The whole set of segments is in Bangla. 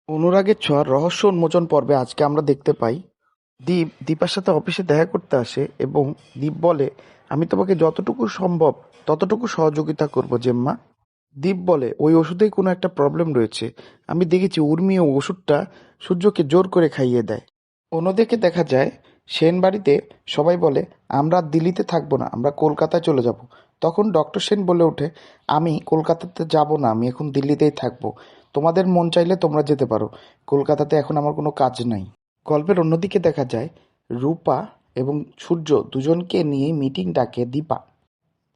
অনুরাগের ছোঁয়ার রহস্য উন্মোচন পর্বে আজকে আমরা দেখতে পাই দীপার সাথে অফিসে দেখা করতে আসে এবং দীপ বলে, আমি তোমাকে যতটুকু সম্ভব ততটুকু সহযোগিতা করব জেম্মা। দীপ বলে, ওই ওষুধেই কোনো একটা প্রবলেম রয়েছে। আমি দেখেছি উর্মি ও ওষুধটা সূর্যকে জোর করে খাইয়ে দেয়। অন্যদিকে দেখা যায় সেন বাড়িতে সবাই বলে, আমরা আর দিল্লিতে থাকবো না, আমরা কলকাতায় চলে যাব। তখন ডক্টর সেন বলে ওঠে, আমি কলকাতাতে যাব না, আমি এখন দিল্লিতেই থাকবো। তোমাদের মন চাইলে তোমরা যেতে পারো, কলকাতাতে এখন আমার কোনো কাজ নাই। গল্পের অন্যদিকে দেখা যায় রূপা এবং সূর্য দুজনকে নিয়ে মিটিং ডাকে দীপা।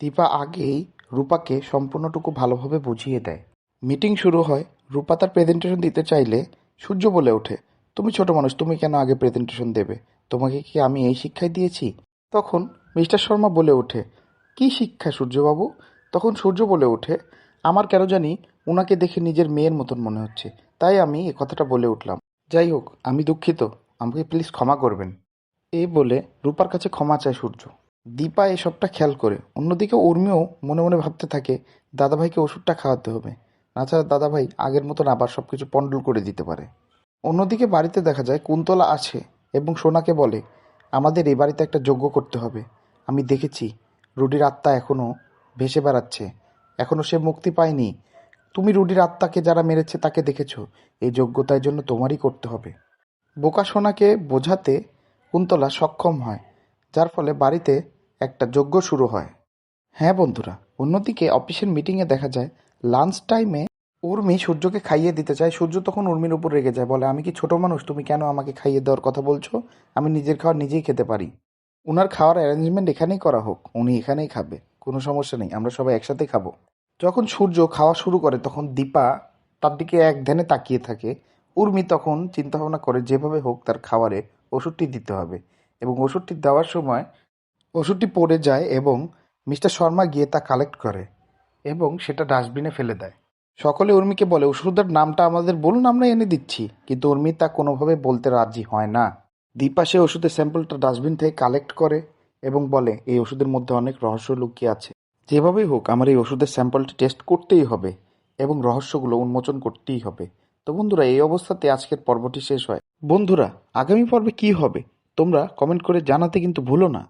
দীপা আগেই রূপাকে সম্পূর্ণটুকু ভালোভাবে বুঝিয়ে দেয়। মিটিং শুরু হয়। রূপা তার প্রেজেন্টেশন দিতে চাইলে সূর্য বলে ওঠে, তুমি ছোট মানুষ, তুমি কেন আগে প্রেজেন্টেশন দেবে? তোমাকে কি আমি এই শিক্ষাই দিয়েছি? তখন মিস্টার শর্মা বলে ওঠে, কি শিক্ষা সূর্যবাবু? তখন সূর্য বলে ওঠে, আমার কেন জানি ওনাকে দেখে নিজের মেয়ের মতন মনে হচ্ছে, তাই আমি এ কথাটা বলে উঠলাম। যাই হোক, আমি দুঃখিত, আমাকে প্লিজ ক্ষমা করবেন। এই বলে রূপার কাছে ক্ষমা চায় সূর্য। দীপা এসবটা খেয়াল করে। অন্যদিকে উর্মিও মনে মনে ভাবতে থাকে, দাদাভাইকে ওষুধটা খাওয়াতে হবে, নাছাড়া দাদাভাই আগের মতন আবার সবকিছু পন্ডল করে দিতে পারে। অন্যদিকে বাড়িতে দেখা যায় কুন্তলা আছে এবং সোনাকে বলে, আমাদের এ বাড়িতে একটা যজ্ঞ করতে হবে। আমি দেখেছি রুডির আত্মা এখনো ভেসে বেড়াচ্ছে, এখনো সে মুক্তি পায়নি। তুমি রুডির আত্মাকে যারা মেরেছে তাকে দেখেছো, এই যজ্ঞতার জন্য তোমারই করতে হবে। বোকা সোনাকে বোঝাতে কুন্তলা সক্ষম হয়, যার ফলে বাড়িতে একটা যজ্ঞ শুরু হয়। হ্যাঁ বন্ধুরা, অন্যদিকে অফিসের মিটিংয়ে দেখা যায় লাঞ্চ টাইমে উর্মি সূর্যকে খাইয়ে দিতে চায়। সূর্য তখন উর্মির উপর রেগে যায়, বলে, আমি কি ছোট মানুষ, তুমি কেন আমাকে খাইয়ে দেওয়ার কথা বলছো? আমি নিজের খাওয়ার নিজেই খেতে পারি। উনার খাওয়ার অ্যারেঞ্জমেন্ট এখানেই করা হোক, উনি এখানেই খাবে, কোনো সমস্যা নেই, আমরা সবাই একসাথে খাবো। যখন সূর্য খাওয়া শুরু করে তখন দীপা তার দিকে এক ধ্যানে তাকিয়ে থাকে। উর্মি তখন চিন্তাভাবনা করে যেভাবে হোক তার খাবারে ওষুধটি দিতে হবে, এবং ওষুধটি দেওয়ার সময় ওষুধটি পড়ে যায় এবং মিস্টার শর্মা গিয়ে তা কালেক্ট করে এবং সেটা ডাস্টবিনে ফেলে দেয়। সকলে উর্মিকে বলে, ওষুধের নামটা আমাদের বলুন, আমরা এনে দিচ্ছি, কিন্তু উর্মি তা কোনোভাবে বলতে রাজি হয় না। দীপা সে ওষুধের স্যাম্পলটা ডাস্টবিন থেকে কালেক্ট করে এবং বলে, এই ওষুধের মধ্যে অনেক রহস্য লুকিয়ে আছে, যেভাবেই হোক আমার এই ওষুধের স্যাম্পলটি টেস্ট করতেই হবে এবং রহস্যগুলো উন্মোচন করতেই হবে। তো বন্ধুরা, এই অবস্থাতে আজকের পর্বটি শেষ হয়। বন্ধুরা, আগামী পর্বে কি হবে তোমরা কমেন্ট করে জানাতে কিন্তু ভুলো না।